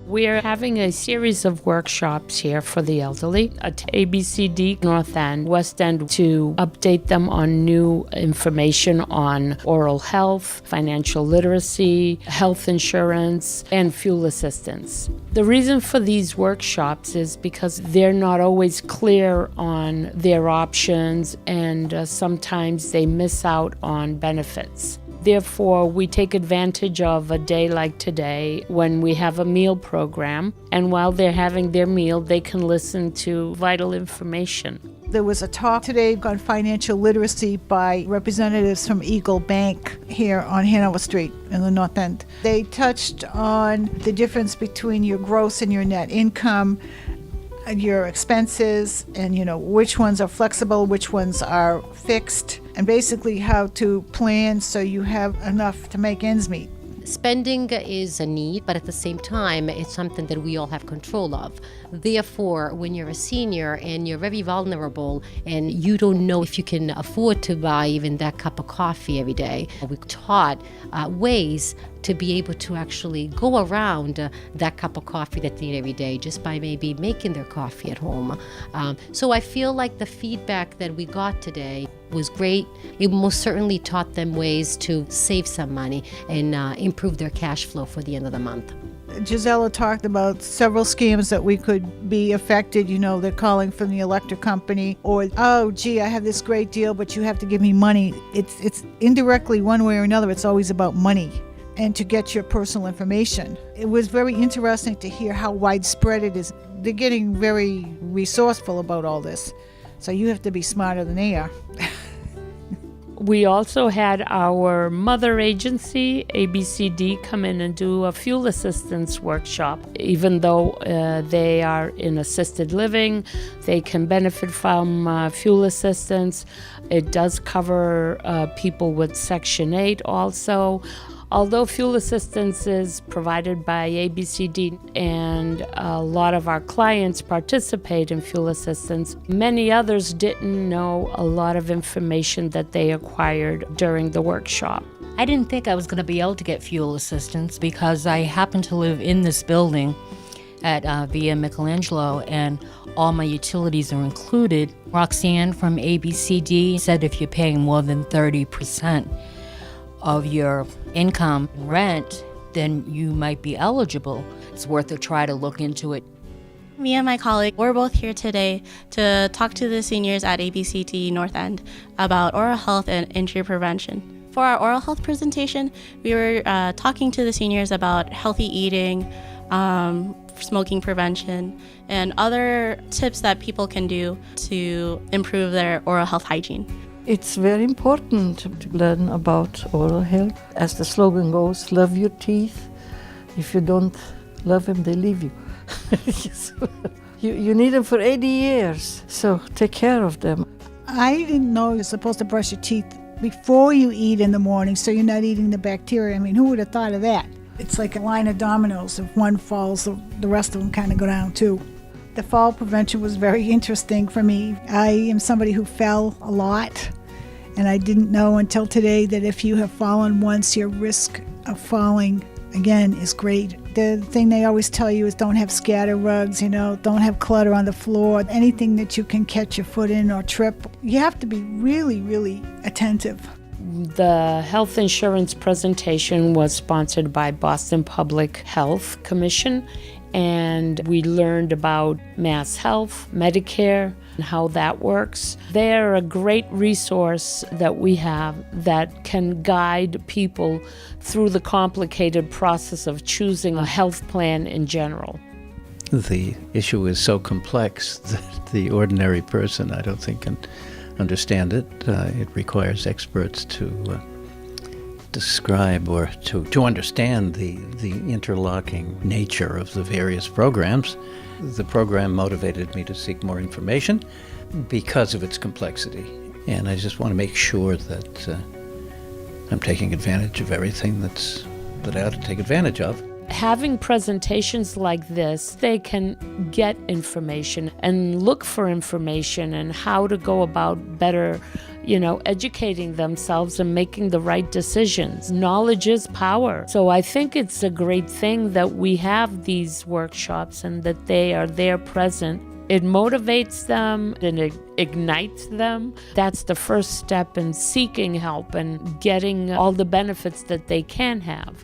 We're having a series of workshops here for the elderly at ABCD, North End, West End, to update them on new information on oral health, financial literacy, health insurance, and fuel assistance. The reason for these workshops is because they're not always clear on their options, and sometimes they miss out on benefits. Therefore, we take advantage of a day like today when we have a meal program, and while they're having their meal, they can listen to vital information. There was a talk today on financial literacy by representatives from Eagle Bank here on Hanover Street in the North End. They touched on the difference between your gross and your net income, your expenses, and which ones are flexible, which ones are fixed, and basically how to plan so you have enough to make ends meet. Spending is a need, but at the same time, it's something that we all have control of. Therefore, when you're a senior and you're very vulnerable and you don't know if you can afford to buy even that cup of coffee every day, we taught ways to be able to actually go around that cup of coffee that they need every day just by maybe making their coffee at home. So I feel like the feedback that we got today was great. It most certainly taught them ways to save some money and improve their cash flow for the end of the month. Gisella talked about several scams that we could be affected. They're calling from the electric company, or, oh, gee, I have this great deal, but you have to give me money. It's indirectly, one way or another, it's always about money and to get your personal information. It was very interesting to hear how widespread it is. They're getting very resourceful about all this. So you have to be smarter than they are. We also had our mother agency, ABCD, come in and do a fuel assistance workshop. Even though they are in assisted living, they can benefit from fuel assistance. It does cover people with Section 8 also. Although fuel assistance is provided by ABCD and a lot of our clients participate in fuel assistance, many others didn't know a lot of information that they acquired during the workshop. I didn't think I was going to be able to get fuel assistance because I happen to live in this building at Via Michelangelo, and all my utilities are included. Roxanne from ABCD said if you're paying more than 30% of your income rent, then you might be eligible. It's worth a try to look into it. Me and my colleague, we're both here today to talk to the seniors at ABCD North End about oral health and injury prevention. For our oral health presentation, we were talking to the seniors about healthy eating, smoking prevention, and other tips that people can do to improve their oral health hygiene. It's very important to learn about oral health. As the slogan goes, love your teeth. If you don't love them, they leave you. You need them for 80 years, so take care of them. I didn't know you're supposed to brush your teeth before you eat in the morning so you're not eating the bacteria. I mean, who would have thought of that? It's like a line of dominoes. If one falls, the rest of them kind of go down too. The fall prevention was very interesting for me. I am somebody who fell a lot, and I didn't know until today that if you have fallen once, your risk of falling again is great. The thing they always tell you is don't have scatter rugs, don't have clutter on the floor, anything that you can catch your foot in or trip. You have to be really, really attentive. The health insurance presentation was sponsored by Boston Public Health Commission, and we learned about Mass Health, Medicare, and how that works. They're a great resource that we have that can guide people through the complicated process of choosing a health plan in general. The issue is so complex that the ordinary person, I don't think, can understand it. It requires experts to describe or to understand the interlocking nature of the various programs. The program motivated me to seek more information because of its complexity, and I just want to make sure that I'm taking advantage of everything that I ought to take advantage of. Having presentations like this, they can get information and look for information and how to go about better, educating themselves and making the right decisions. Knowledge is power. So I think it's a great thing that we have these workshops and that they are there present. It motivates them and it ignites them. That's the first step in seeking help and getting all the benefits that they can have.